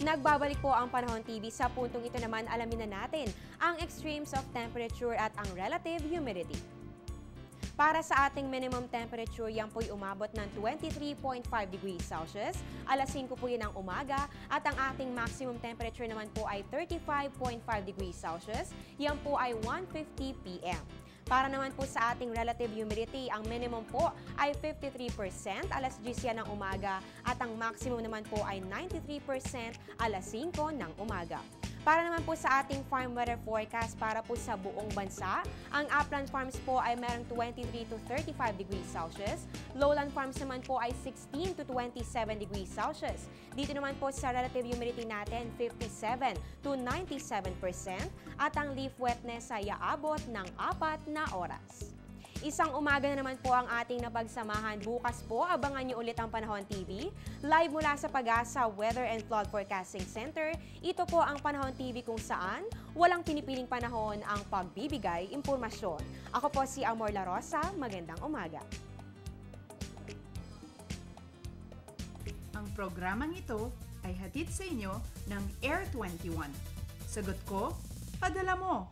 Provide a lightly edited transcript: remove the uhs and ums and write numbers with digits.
Nagbabalik po ang Panahon TV. Sa puntong ito naman, alamin na natin ang extremes of temperature at ang relative humidity. Para sa ating minimum temperature, yan po'y umabot ng 23.5 degrees Celsius. Alas 5 po yan ng umaga. At ang ating maximum temperature naman po ay 35.5 degrees Celsius. Yan po ay 1:50 p.m. Para naman po sa ating relative humidity, ang minimum po ay 53%, alas 10 yan ng umaga, at ang maximum naman po ay 93%, alas 5 ng umaga. Para naman po sa ating farm weather forecast para po sa buong bansa, ang upland farms po ay merong 23 to 35 degrees Celsius. Lowland farms naman po ay 16 to 27 degrees Celsius. Dito naman po sa relative humidity natin, 57 to 97%. At ang leaf wetness ay aabot ng 4 na oras. Isang umaga na naman po ang ating napagsamahan. Bukas po, abangan niyo ulit ang Panahon TV. Live mula sa Pag-asa Weather and Flood Forecasting Center. Ito po ang Panahon TV kung saan walang pinipiling panahon ang pagbibigay impormasyon. Ako po si Amor La Rosa. Magandang umaga. Ang programang ito ay hatid sa inyo ng Air 21. Sagot ko, padala mo!